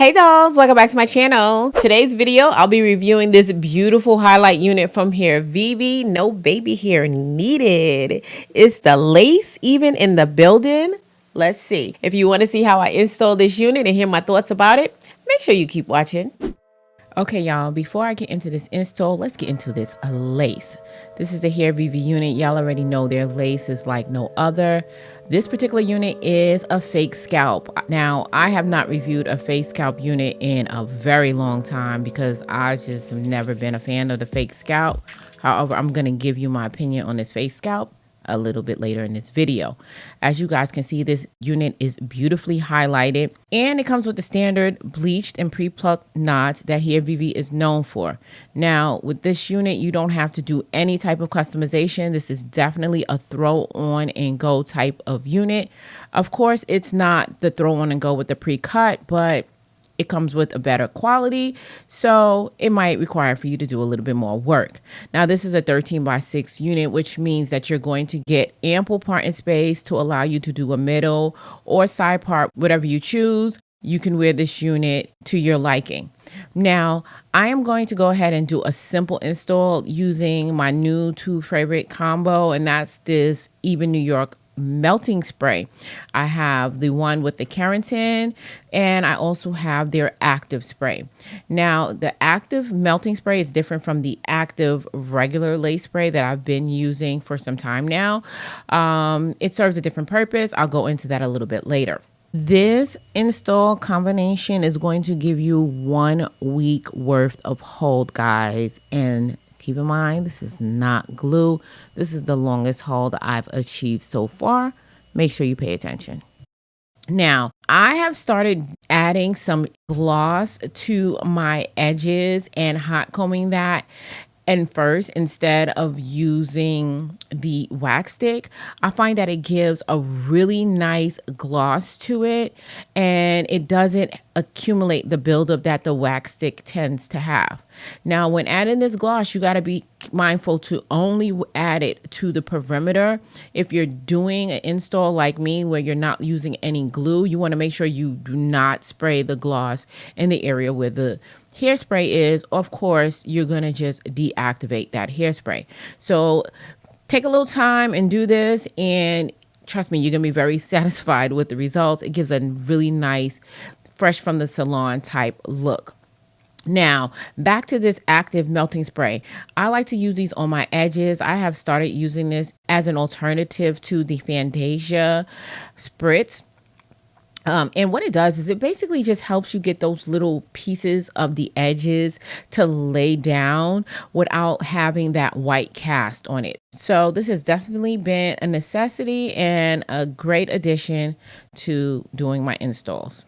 Hey dolls, welcome back to my channel. Today's video, I'll be reviewing this beautiful highlight unit from Hairvivi. No baby hair needed. It's the lace even in the building. Let's see. If you want to see how I install this unit and hear my thoughts about it, make sure you keep watching. Okay, y'all, before I get into this install, let's get into this lace. This is a Hairvivi unit. Y'all already know their lace is like no other. This particular unit is a fake scalp. Now, I have not reviewed a fake scalp unit in a very long time because I just have never been a fan of the fake scalp. However, I'm going to give you my opinion on this fake scalp a little bit later in this video. As you guys can see, this unit is beautifully highlighted and it comes with the standard bleached and pre-plucked knots that Hairvivi is known for. Now with this unit, you don't have to do any type of customization. This is definitely a throw on and go type of unit. Of course, it's not the throw on and go with the pre-cut, but it comes with a better quality, so it might require for you to do a little bit more work. Now, this is a 13x6 unit, which means that you're going to get ample parting space to allow you to do a middle or side part, whatever you choose. You can wear this unit to your liking. Now, I am going to go ahead and do a simple install using my new two favorite combo, and that's this Even New York melting spray. I have the one with the keratin and I also have their active spray. Now the active melting spray is different from the active regular lace spray that I've been using for some time now. It serves a different purpose. I'll go into that a little bit later. This install combination is going to give you 1 week worth of hold, guys, and keep in mind, this is not glue. This is the longest hold I've achieved so far. Make sure you pay attention. Now, I have started adding some gloss to my edges and hot combing that. And first, instead of using the wax stick, I find that it gives a really nice gloss to it and it doesn't accumulate the buildup that the wax stick tends to have. Now, when adding this gloss, you got to be mindful to only add it to the perimeter. If you're doing an install like me where you're not using any glue, you want to make sure you do not spray the gloss in the area where the hairspray is. Of course, you're going to just deactivate that hairspray. So take a little time and do this, and trust me, you're going to be very satisfied with the results. It gives a really nice, fresh from the salon type look. Now, back to this active melting spray. I like to use these on my edges. I have started using this as an alternative to the Fantasia spritz. And what it does is it basically just helps you get those little pieces of the edges to lay down without having that white cast on it. So this has definitely been a necessity and a great addition to doing my installs.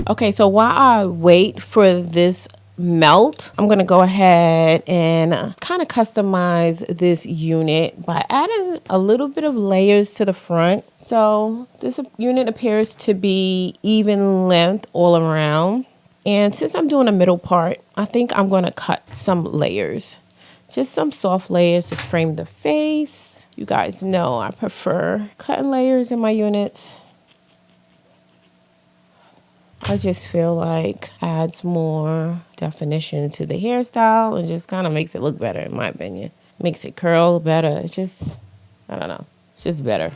Okay, so while I wait for this melt, I'm going to go ahead and kind of customize this unit by adding a little bit of layers to the front. So this unit appears to be even length all around. And since I'm doing a middle part, I think I'm going to cut some layers. Just some soft layers to frame the face. You guys know I prefer cutting layers in my units. I just feel like adds more definition to the hairstyle and just kind of makes it look better, in my opinion. Makes it curl better. It just, I don't know, it's just better.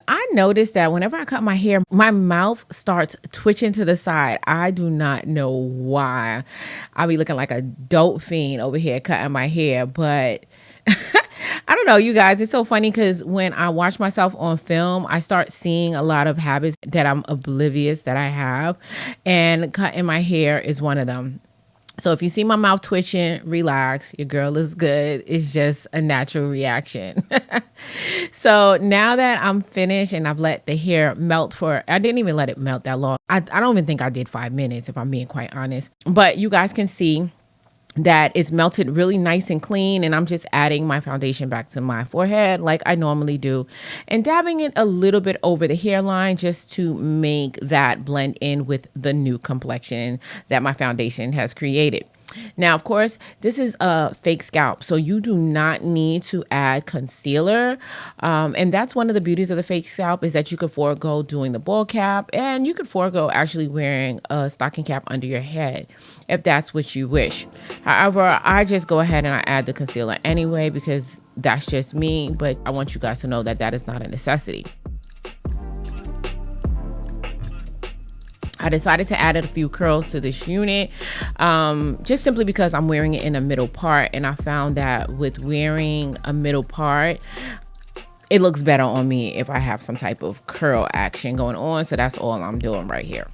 I noticed that whenever I cut my hair, my mouth starts twitching to the side. I do not know why. I'll be looking like a dope fiend over here cutting my hair, but I don't know, you guys. It's so funny because when I watch myself on film, I start seeing a lot of habits that I'm oblivious that I have, and cutting my hair is one of them. So if you see my mouth twitching, relax. Your girl is good. It's just a natural reaction. So now that I'm finished and I've let the hair melt I didn't even let it melt that long. I don't even think I did 5 minutes, if I'm being quite honest. But you guys can see that it's melted really nice and clean, and I'm just adding my foundation back to my forehead like I normally do and dabbing it a little bit over the hairline just to make that blend in with the new complexion that my foundation has created. Now, of course, this is a fake scalp, so you do not need to add concealer. And that's one of the beauties of the fake scalp, is that you could forego doing the ball cap, and you could forego actually wearing a stocking cap under your head if that's what you wish. However, I just go ahead and I add the concealer anyway because that's just me, but I want you guys to know that that is not a necessity. I decided to add a few curls to this unit, just simply because I'm wearing it in the middle part, and I found that with wearing a middle part, it looks better on me if I have some type of curl action going on. So that's all I'm doing right here.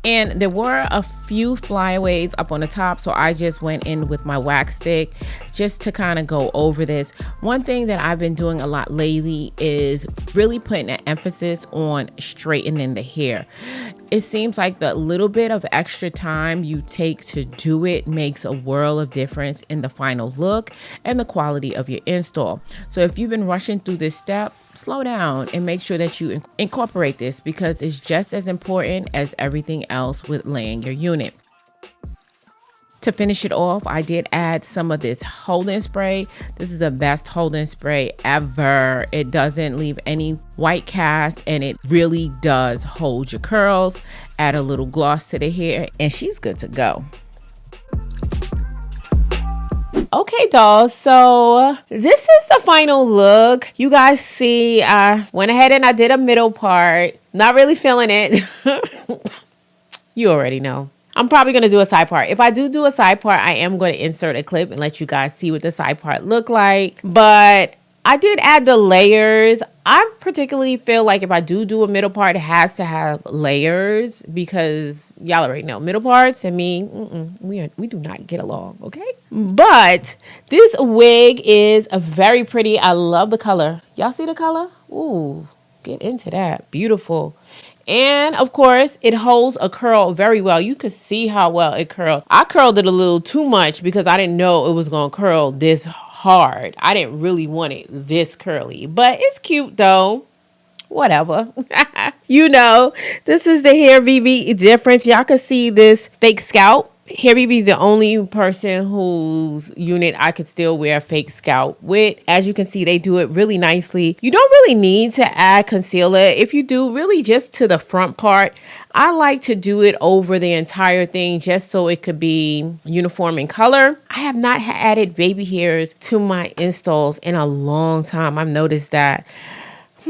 And there were a few flyaways up on the top, so I just went in with my wax stick just to kind of go over this. One thing that I've been doing a lot lately is really putting an emphasis on straightening the hair. It seems like the little bit of extra time you take to do it makes a world of difference in the final look and the quality of your install. So if you've been rushing through this step, slow down and make sure that you incorporate this, because it's just as important as everything else with laying your unit. To finish it off, I did add some of this holding spray. This is the best holding spray ever. It doesn't leave any white cast, and it really does hold your curls. Add a little gloss to the hair, and she's good to go. Okay, dolls, so this is the final look. You guys see, I went ahead and I did a middle part. Not really feeling it. You already know. I'm probably going to do a side part. If I do a side part, I am going to insert a clip and let you guys see what the side part look like. But I did add the layers. I particularly feel like if I do a middle part, it has to have layers, because y'all already know middle parts and me, we do not get along, okay? But this wig is very pretty. I love the color. Y'all see the color? Ooh, get into that. Beautiful. And of course, it holds a curl very well. You can see how well it curled. I curled it a little too much because I didn't know it was going to curl this hard. I didn't really want it this curly, but it's cute though. Whatever. You know, this is the Hairvivi difference. Y'all can see this fake scalp. Hairvivi is the only person whose unit I could still wear fake scalp with. As you can see, they do it really nicely. You don't really need to add concealer. If you do, really just to the front part. I like to do it over the entire thing just so it could be uniform in color. I have not added baby hairs to my installs in a long time. I've noticed that.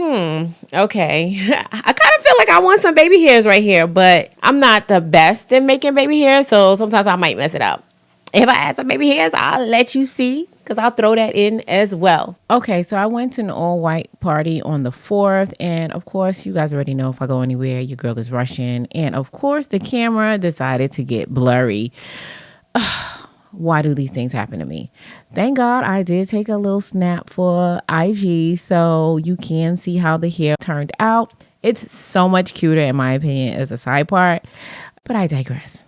Okay. I kind of feel like I want some baby hairs right here, but I'm not the best at making baby hairs, so sometimes I might mess it up. If I add some baby hairs, I'll let you see, because I'll throw that in as well. Okay, so I went to an all-white party on the 4th, and of course, you guys already know if I go anywhere, your girl is rushing, and of course, the camera decided to get blurry. Why do these things happen to me? Thank God I did take a little snap for IG so you can see how the hair turned out. It's so much cuter in my opinion as a side part, but I digress.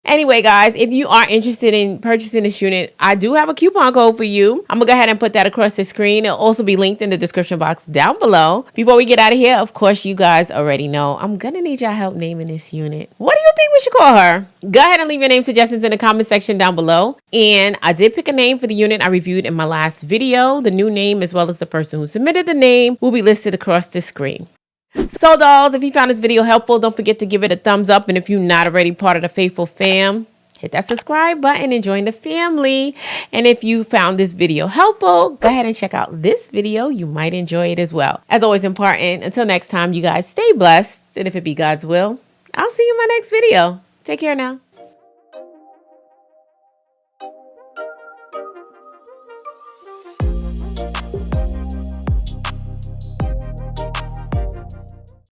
Anyway, guys, if you are interested in purchasing this unit, I do have a coupon code for you. I'm going to go ahead and put that across the screen. It'll also be linked in the description box down below. Before we get out of here, of course, you guys already know I'm going to need y'all help naming this unit. What do you think we should call her? Go ahead and leave your name suggestions in the comment section down below. And I did pick a name for the unit I reviewed in my last video. The new name, as well as the person who submitted the name, will be listed across the screen. So dolls, if you found this video helpful, don't forget to give it a thumbs up. And if you're not already part of the faithful fam, hit that subscribe button and join the family. And if you found this video helpful, go ahead and check out this video. You might enjoy it as well. As always important, until next time, you guys stay blessed. And if it be God's will, I'll see you in my next video. Take care now.